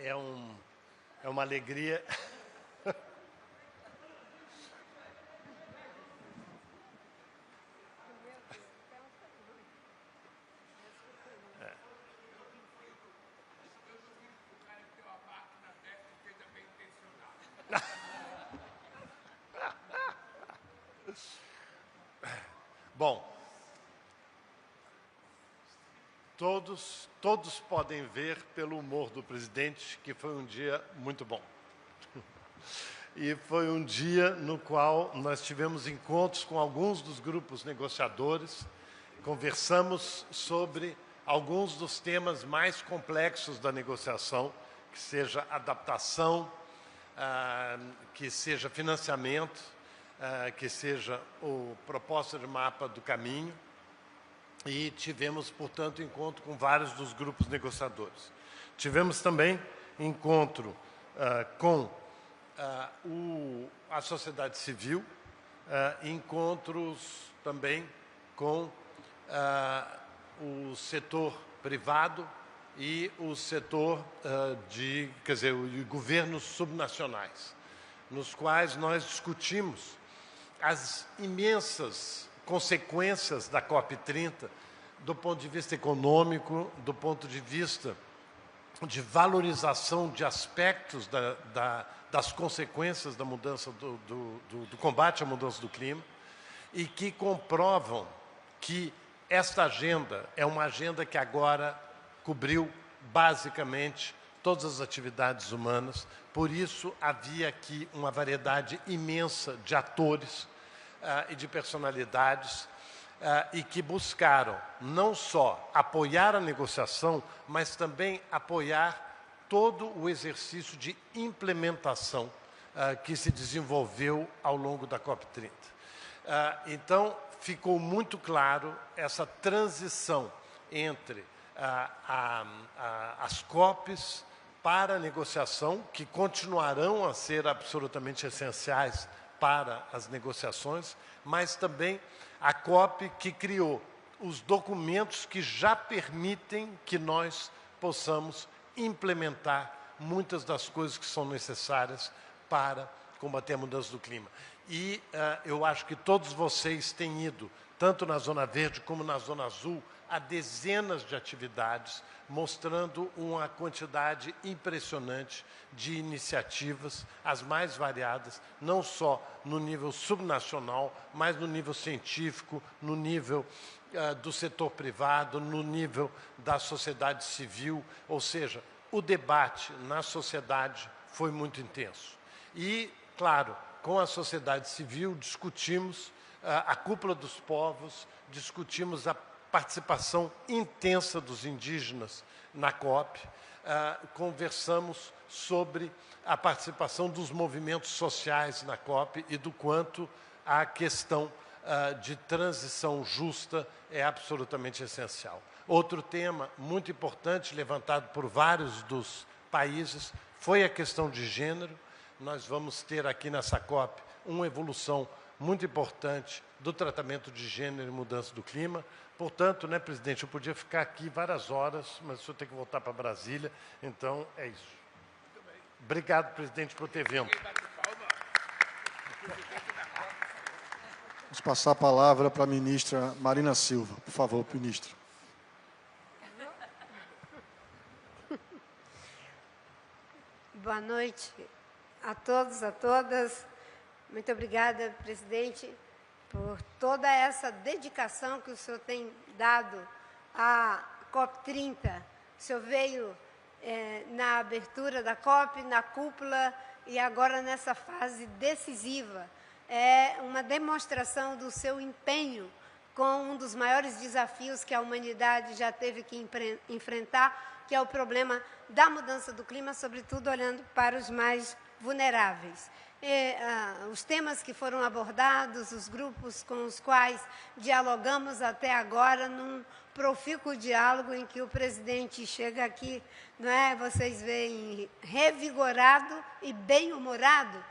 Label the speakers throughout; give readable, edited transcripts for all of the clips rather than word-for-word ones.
Speaker 1: é uma alegria. Bom, todos podem ver pelo humor do presidente que foi um dia muito bom. E foi um dia no qual nós tivemos encontros com alguns dos grupos negociadores, conversamos sobre alguns dos temas mais complexos da negociação, que seja adaptação, que seja financiamento, que seja o proposta de mapa do caminho, e tivemos, portanto, encontro com vários dos grupos negociadores. Tivemos também encontro com a sociedade civil, encontros também com o setor privado e o setor de governos subnacionais, nos quais nós discutimos as imensas consequências da COP30 do ponto de vista econômico, do ponto de vista de valorização de aspectos das consequências da mudança do combate à mudança do clima, e que comprovam que esta agenda é uma agenda que agora cobriu basicamente todas as atividades humanas. Por isso, havia aqui uma variedade imensa de atores e de personalidades e que buscaram não só apoiar a negociação, mas também apoiar todo o exercício de implementação que se desenvolveu ao longo da COP30. Então, ficou muito claro essa transição entre as COPs para a negociação, que continuarão a ser absolutamente essenciais para as negociações, mas também a COP que criou os documentos que já permitem que nós possamos implementar muitas das coisas que são necessárias para combater a mudança do clima. E eu acho que todos vocês têm ido, tanto na Zona Verde como na Zona Azul, a dezenas de atividades, mostrando uma quantidade impressionante de iniciativas, as mais variadas, não só no nível subnacional, mas no nível científico, no nível do setor privado, no nível da sociedade civil, ou seja, o debate na sociedade foi muito intenso. E, claro, com a sociedade civil discutimos a cúpula dos povos, discutimos a participação intensa dos indígenas na COP, conversamos sobre a participação dos movimentos sociais na COP e do quanto a questão de transição justa é absolutamente essencial. Outro tema muito importante, levantado por vários dos países, foi a questão de gênero. Nós vamos ter aqui nessa COP uma evolução muito importante do tratamento de gênero e mudança do clima. Portanto, né, presidente, eu podia ficar aqui várias horas, mas o senhor tem que voltar para Brasília, então é isso. Obrigado, presidente, por ter vindo.
Speaker 2: Vamos passar a palavra para a ministra Marina Silva. Por favor, ministro.
Speaker 3: Boa noite a todos, a todas. Muito obrigada, presidente, por toda essa dedicação que o senhor tem dado à COP30. O senhor veio na abertura da COP, na cúpula e agora nessa fase decisiva. É uma demonstração do seu empenho com um dos maiores desafios que a humanidade já teve que enfrentar, que é o problema da mudança do clima, sobretudo olhando para os mais vulneráveis. Os temas que foram abordados, os grupos com os quais dialogamos até agora, num profícuo diálogo em que o presidente chega aqui, não é? Vocês veem, revigorado e bem-humorado,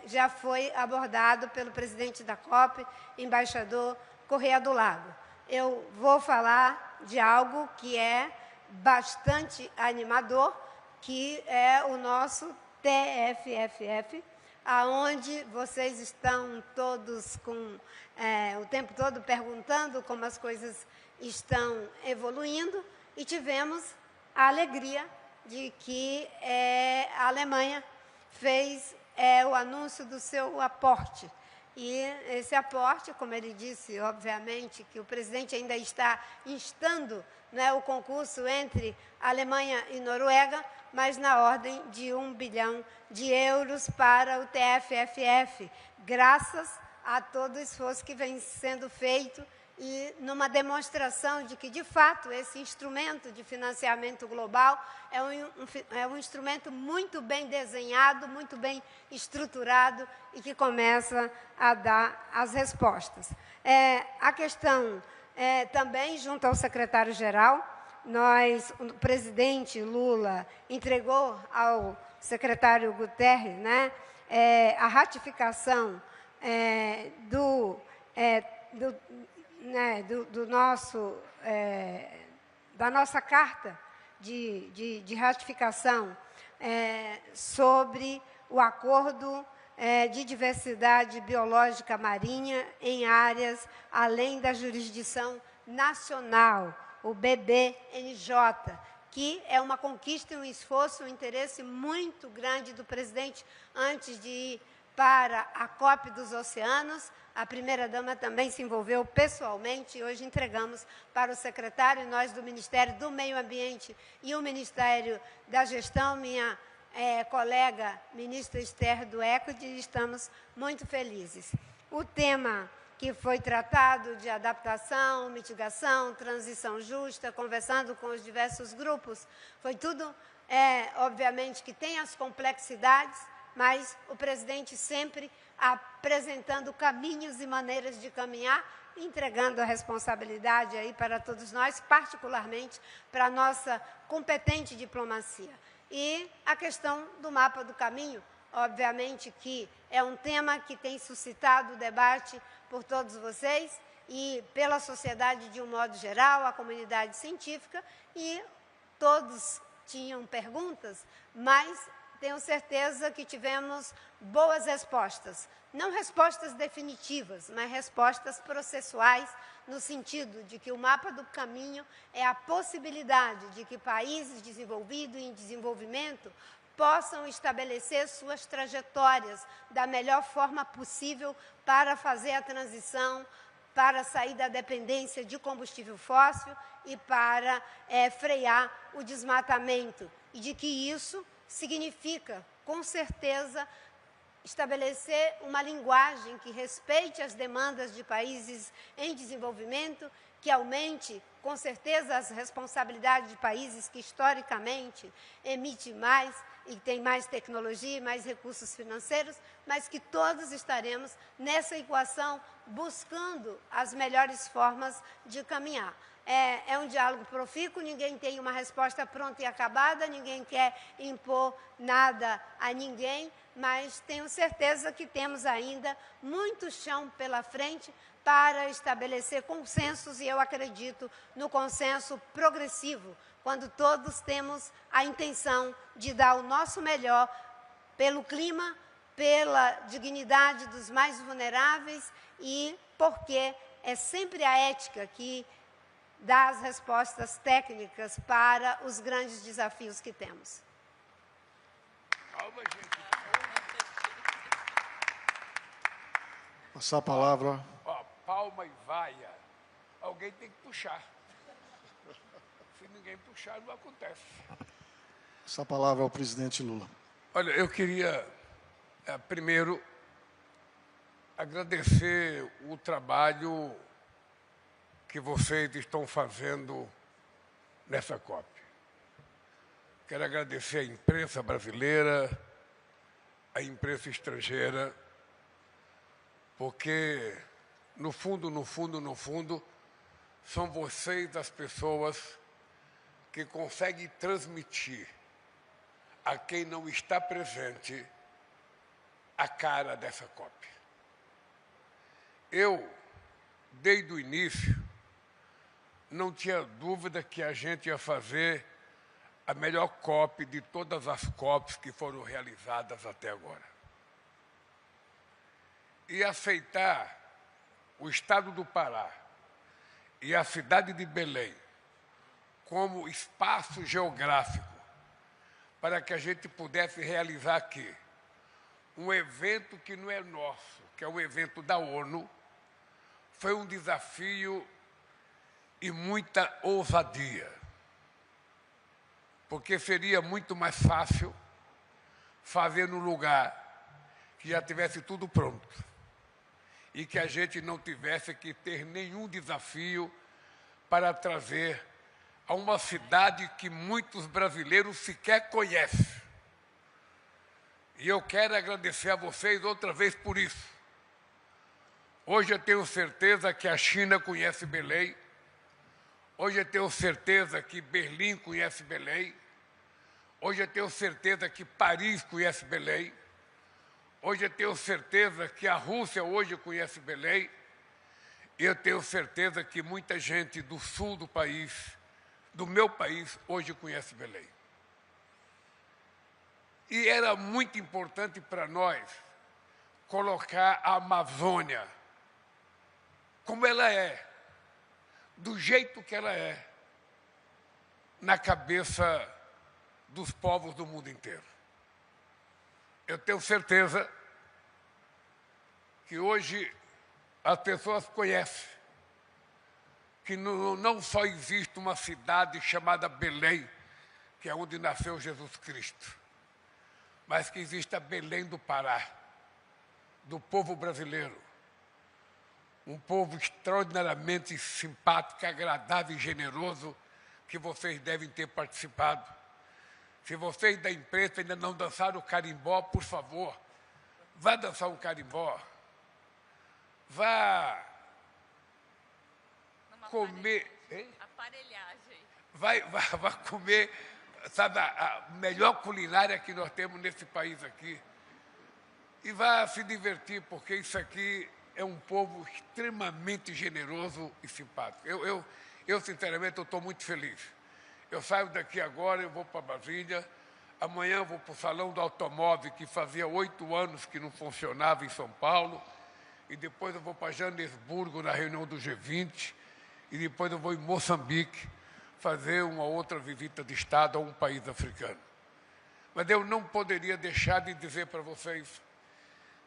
Speaker 3: já foi abordado pelo presidente da COP, embaixador Correia do Lago. Eu vou falar de algo que é bastante animador, que é o nosso TFFF, aonde vocês estão todos o tempo todo perguntando como as coisas estão evoluindo, e tivemos a alegria de que a Alemanha fez o anúncio do seu aporte. E esse aporte, como ele disse, obviamente, que o presidente ainda está instando, né, o concurso entre Alemanha e Noruega, mas na ordem de 1 bilhão de euros para o TFFF, graças a todo o esforço que vem sendo feito e numa demonstração de que, de fato, esse instrumento de financiamento global é um instrumento muito bem desenhado, muito bem estruturado e que começa a dar as respostas. A questão também, junto ao secretário-geral, o presidente Lula entregou ao secretário Guterres, né, a ratificação da nossa carta de ratificação sobre o acordo de diversidade biológica marinha em áreas além da jurisdição nacional, o BBNJ, que é uma conquista, um esforço, um interesse muito grande do presidente antes de ir para a COP dos Oceanos. A primeira-dama também se envolveu pessoalmente e hoje entregamos para o secretário, e nós do Ministério do Meio Ambiente e o Ministério da Gestão, minha colega ministra Esther do Equity, estamos muito felizes. O tema que foi tratado de adaptação, mitigação, transição justa, conversando com os diversos grupos, foi tudo, obviamente, que tem as complexidades, mas o presidente sempre apresentando caminhos e maneiras de caminhar, entregando a responsabilidade aí para todos nós, particularmente para a nossa competente diplomacia. E a questão do mapa do caminho, obviamente que é um tema que tem suscitado debate por todos vocês e pela sociedade de um modo geral, a comunidade científica, e todos tinham perguntas, mas tenho certeza que tivemos boas respostas. Não respostas definitivas, mas respostas processuais, no sentido de que o mapa do caminho é a possibilidade de que países desenvolvidos e em desenvolvimento possam estabelecer suas trajetórias da melhor forma possível para fazer a transição, para sair da dependência de combustível fóssil e para frear o desmatamento. E de que isso significa, com certeza, estabelecer uma linguagem que respeite as demandas de países em desenvolvimento, que aumente, com certeza, as responsabilidades de países que, historicamente, emitem mais e têm mais tecnologia e mais recursos financeiros, mas que todos estaremos nessa equação buscando as melhores formas de caminhar. É um diálogo profícuo, ninguém tem uma resposta pronta e acabada, ninguém quer impor nada a ninguém, mas tenho certeza que temos ainda muito chão pela frente para estabelecer consensos, e eu acredito no consenso progressivo, quando todos temos a intenção de dar o nosso melhor pelo clima, pela dignidade dos mais vulneráveis e porque é sempre a ética que dá as respostas técnicas para os grandes desafios que temos.
Speaker 4: Calma, gente.
Speaker 2: Passar a palavra.
Speaker 4: Ó, palma e vaia. Alguém tem que puxar. Se ninguém puxar, não acontece.
Speaker 2: Passar a palavra ao presidente Lula.
Speaker 4: Olha, eu queria, primeiro, agradecer o trabalho que vocês estão fazendo nessa COP. Quero agradecer à imprensa brasileira, à imprensa estrangeira, porque, no fundo, são vocês as pessoas que conseguem transmitir a quem não está presente a cara dessa COP. Eu, desde o início, não tinha dúvida que a gente ia fazer a melhor COP de todas as COPs que foram realizadas até agora. E aceitar o Estado do Pará e a cidade de Belém como espaço geográfico para que a gente pudesse realizar aqui um evento que não é nosso, que é um evento da ONU, foi um desafio e muita ousadia. Porque seria muito mais fácil fazer no lugar que já tivesse tudo pronto e que a gente não tivesse que ter nenhum desafio para trazer a uma cidade que muitos brasileiros sequer conhecem. E eu quero agradecer a vocês outra vez por isso. Hoje eu tenho certeza que a China conhece Belém. Hoje eu tenho certeza que Berlim conhece Belém. Hoje eu tenho certeza que Paris conhece Belém. Hoje eu tenho certeza que a Rússia hoje conhece Belém. E eu tenho certeza que muita gente do sul do país, do meu país, hoje conhece Belém. E era muito importante para nós colocar a Amazônia como ela é, do jeito que ela é, na cabeça dos povos do mundo inteiro. Eu tenho certeza que hoje as pessoas conhecem que não só existe uma cidade chamada Belém, que é onde nasceu Jesus Cristo, mas que existe a Belém do Pará, do povo brasileiro, um povo extraordinariamente simpático, agradável e generoso, que vocês devem ter participado. Se vocês da imprensa ainda não dançaram o carimbó, por favor, vá dançar um carimbó. Vá comer...
Speaker 5: Aparelhagem.
Speaker 4: Vá comer, sabe, a melhor culinária que nós temos nesse país aqui. E vá se divertir, porque isso aqui é um povo extremamente generoso e simpático. Eu sinceramente, estou muito feliz. Eu saio daqui agora, eu vou para Brasília. Amanhã eu vou para o Salão do Automóvel, que fazia 8 anos que não funcionava em São Paulo. E depois eu vou para Joanesburgo, na reunião do G20. E depois eu vou em Moçambique fazer uma outra visita de Estado a um país africano. Mas eu não poderia deixar de dizer para vocês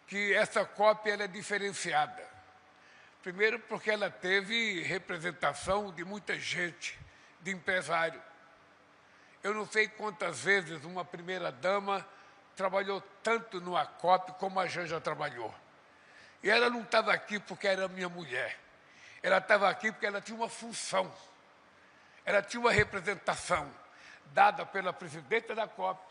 Speaker 4: que essa COP ela é diferenciada. Primeiro porque ela teve representação de muita gente, de empresário. Eu não sei quantas vezes uma primeira-dama trabalhou tanto numa COP como a Janja trabalhou. E ela não estava aqui porque era minha mulher. Ela estava aqui porque ela tinha uma função. Ela tinha uma representação dada pela presidenta da COP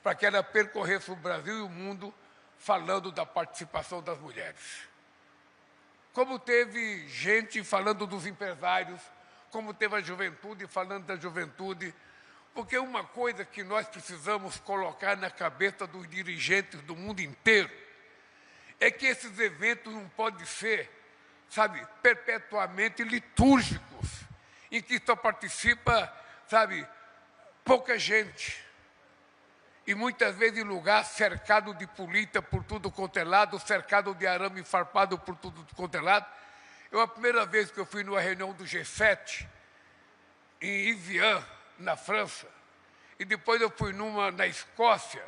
Speaker 4: para que ela percorresse o Brasil e o mundo falando da participação das mulheres. Como teve gente falando dos empresários, como teve a juventude falando da juventude, porque uma coisa que nós precisamos colocar na cabeça dos dirigentes do mundo inteiro é que esses eventos não podem ser, sabe, perpetuamente litúrgicos, em que só participa, sabe, pouca gente. E muitas vezes em lugar cercado de polícia por tudo quanto é lado, cercado de arame farpado por tudo quanto é lado. A primeira vez que eu fui numa reunião do G7, em Evian, na França, e depois eu fui numa na Escócia,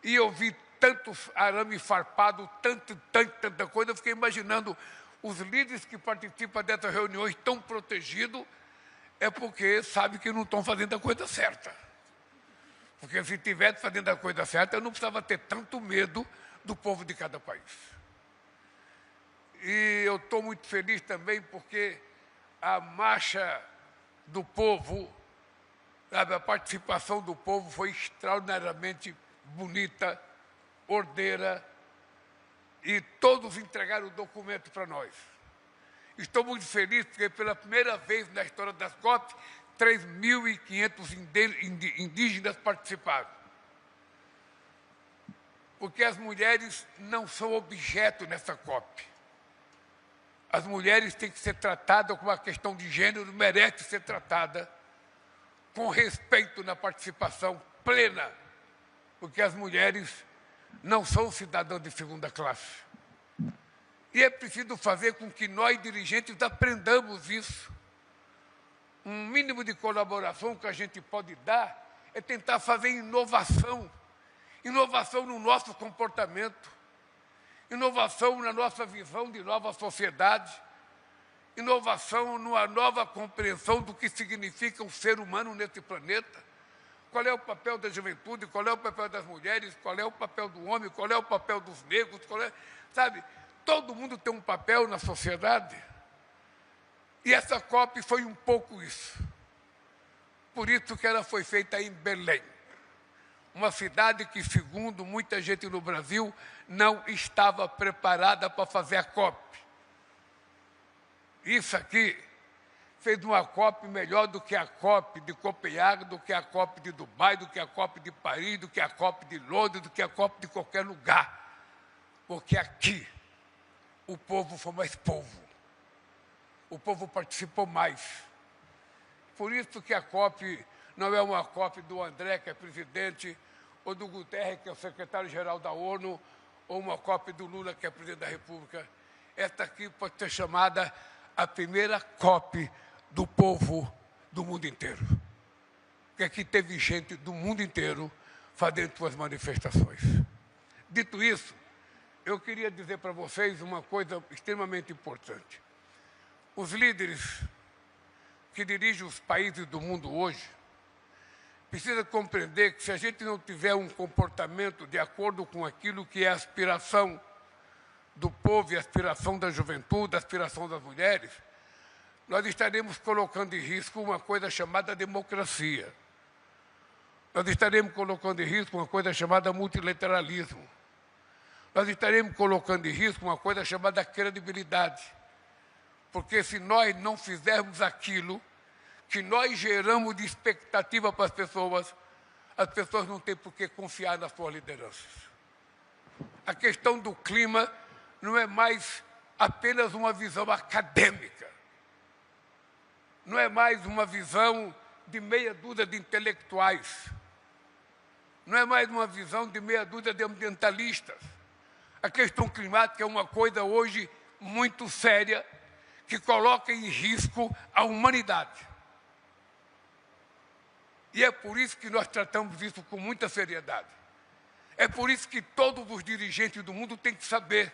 Speaker 4: e eu vi tantos arame farpado, tanta coisa, eu fiquei imaginando os líderes que participam dessas reuniões tão protegidos, é porque sabem que não estão fazendo a coisa certa. Porque se estivesse fazendo a coisa certa, eu não precisava ter tanto medo do povo de cada país. E eu estou muito feliz também porque a marcha do povo, sabe, a participação do povo foi extraordinariamente bonita, ordeira, e todos entregaram o documento para nós. Estou muito feliz porque pela primeira vez na história das COP, 3.500 indígenas participaram. Porque as mulheres não são objeto nessa COP. As mulheres têm que ser tratadas com uma questão de gênero, merece ser tratada com respeito na participação plena, porque as mulheres não são cidadãs de segunda classe. E é preciso fazer com que nós, dirigentes, aprendamos isso. Um mínimo de colaboração que a gente pode dar é tentar fazer inovação. Inovação no nosso comportamento, inovação na nossa visão de nova sociedade, inovação numa nova compreensão do que significa um ser humano nesse planeta. Qual é o papel da juventude, qual é o papel das mulheres, qual é o papel do homem, qual é o papel dos negros, sabe? Todo mundo tem um papel na sociedade. E essa COP foi um pouco isso. Por isso que ela foi feita em Belém. Uma cidade que, segundo muita gente no Brasil, não estava preparada para fazer a COP. Isso aqui fez uma COP melhor do que a COP de Copenhague, do que a COP de Dubai, do que a COP de Paris, do que a COP de Londres, do que a COP de qualquer lugar. Porque aqui o povo foi mais povo. O povo participou mais. Por isso que a COP não é uma COP do André, que é presidente, ou do Guterres, que é o secretário-geral da ONU, ou uma COP do Lula, que é presidente da República. Esta aqui pode ser chamada a primeira COP do povo do mundo inteiro. Porque aqui teve gente do mundo inteiro fazendo suas manifestações. Dito isso, eu queria dizer para vocês uma coisa extremamente importante. Os líderes que dirigem os países do mundo hoje precisam compreender que se a gente não tiver um comportamento de acordo com aquilo que é a aspiração do povo e a aspiração da juventude, a aspiração das mulheres, nós estaremos colocando em risco uma coisa chamada democracia. Nós estaremos colocando em risco uma coisa chamada multilateralismo. Nós estaremos colocando em risco uma coisa chamada credibilidade. Porque se nós não fizermos aquilo que nós geramos de expectativa para as pessoas não têm por que confiar nas suas lideranças. A questão do clima não é mais apenas uma visão acadêmica. Não é mais uma visão de meia dúzia de intelectuais. Não é mais uma visão de meia dúzia de ambientalistas. A questão climática é uma coisa hoje muito séria que coloca em risco a humanidade. E é por isso que nós tratamos isso com muita seriedade. É por isso que todos os dirigentes do mundo têm que saber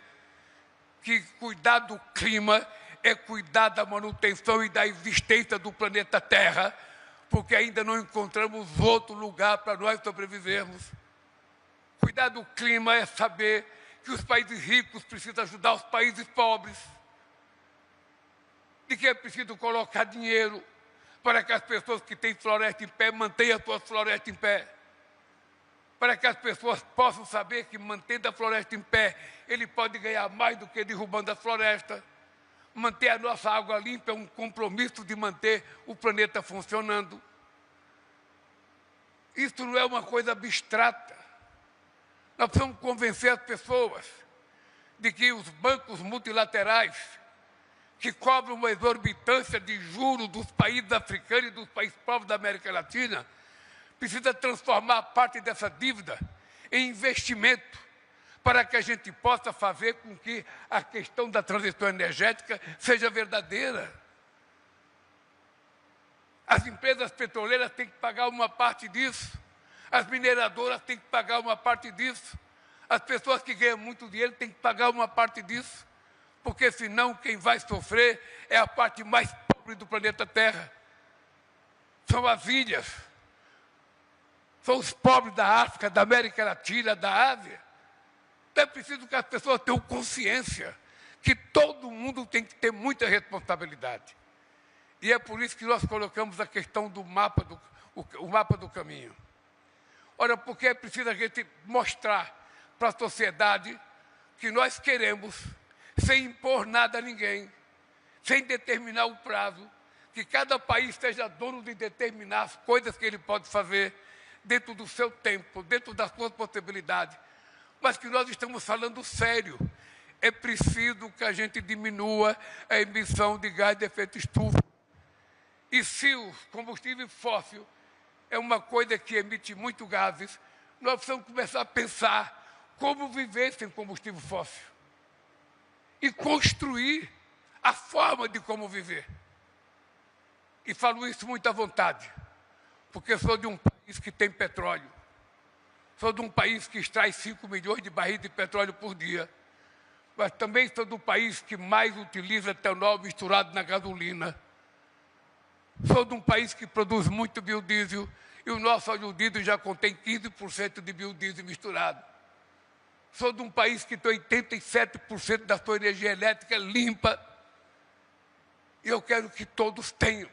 Speaker 4: que cuidar do clima é cuidar da manutenção e da existência do planeta Terra, porque ainda não encontramos outro lugar para nós sobrevivermos. Cuidar do clima é saber que os países ricos precisam ajudar os países pobres, de que é preciso colocar dinheiro para que as pessoas que têm floresta em pé mantenham a sua floresta em pé, para que as pessoas possam saber que, mantendo a floresta em pé, ele pode ganhar mais do que derrubando a floresta. Manter a nossa água limpa é um compromisso de manter o planeta funcionando. Isso não é uma coisa abstrata. Nós precisamos convencer as pessoas de que os bancos multilaterais, que cobram uma exorbitância de juros dos países africanos e dos países pobres da América Latina, precisa transformar parte dessa dívida em investimento para que a gente possa fazer com que a questão da transição energética seja verdadeira. As empresas petroleiras têm que pagar uma parte disso, as mineradoras têm que pagar uma parte disso, as pessoas que ganham muito dinheiro têm que pagar uma parte disso, porque senão quem vai sofrer é a parte mais pobre do planeta Terra. São as ilhas, são os pobres da África, da América Latina, da Ásia. É preciso que as pessoas tenham consciência que todo mundo tem que ter muita responsabilidade. E é por isso que nós colocamos a questão do mapa do caminho. Ora, porque é preciso a gente mostrar para a sociedade que nós queremos, sem impor nada a ninguém, sem determinar o prazo, que cada país seja dono de determinar as coisas que ele pode fazer dentro do seu tempo, dentro das suas possibilidades, mas que nós estamos falando sério. É preciso que a gente diminua a emissão de gás de efeito estufa. E se o combustível fóssil é uma coisa que emite muito gases, nós precisamos começar a pensar como viver sem combustível fóssil e construir a forma de como viver. E falo isso muito à vontade, porque sou de um país que tem petróleo, sou de um país que extrai 5 milhões de barris de petróleo por dia, mas também sou do país que mais utiliza etanol misturado na gasolina. Sou de um país que produz muito biodiesel e o nosso óleo diesel já contém 15% de biodiesel misturado. Sou de um país que tem 87% da sua energia elétrica limpa e eu quero que todos tenham.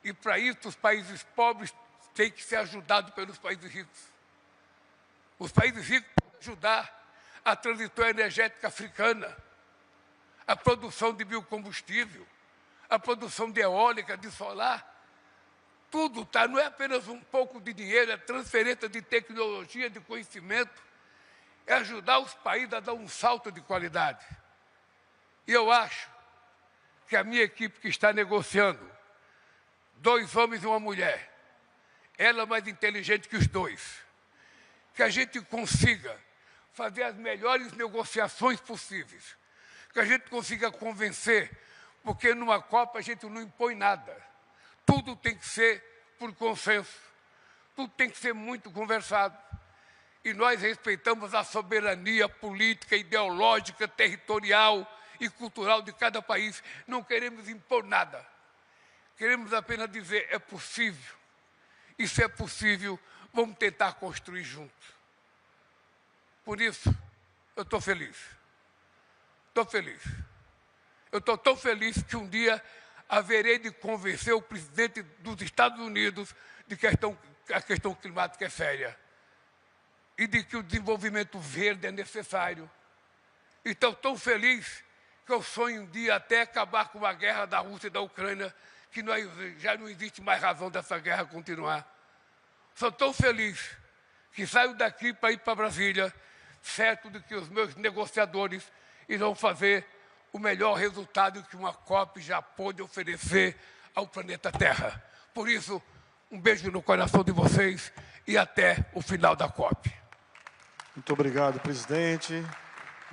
Speaker 4: E para isso os países pobres têm que ser ajudados pelos países ricos. Os países ricos podem ajudar a transição energética africana, a produção de biocombustível, a produção de eólica, de solar. Tudo tá, não é apenas um pouco de dinheiro, é transferência de tecnologia, de conhecimento, é ajudar os países a dar um salto de qualidade. E eu acho que a minha equipe que está negociando, 2 homens e uma mulher, ela é mais inteligente que os 2, que a gente consiga fazer as melhores negociações possíveis, que a gente consiga convencer, porque numa Copa a gente não impõe nada. Tudo tem que ser por consenso, tudo tem que ser muito conversado. E nós respeitamos a soberania política, ideológica, territorial e cultural de cada país. Não queremos impor nada. Queremos apenas dizer, é possível. E se é possível, vamos tentar construir juntos. Por isso, eu estou feliz. Estou feliz. Eu estou tão feliz que um dia haverei de convencer o presidente dos Estados Unidos de que a questão climática é séria e de que o desenvolvimento verde é necessário. Estou tão feliz que eu sonho um dia até acabar com a guerra da Rússia e da Ucrânia, que já não existe mais razão dessa guerra continuar. Sou tão feliz que saio daqui para ir para Brasília, certo de que os meus negociadores irão fazer o melhor resultado que uma COP já pôde oferecer ao planeta Terra. Por isso, um beijo no coração de vocês e até o final da COP.
Speaker 2: Muito obrigado, presidente.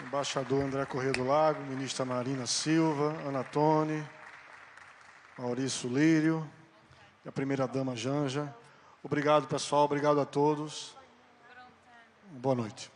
Speaker 2: Embaixador André Corrêa do Lago, ministra Marina Silva, Ana Toni, Maurício Lírio e a primeira-dama Janja. Obrigado, pessoal. Obrigado a todos. Boa noite.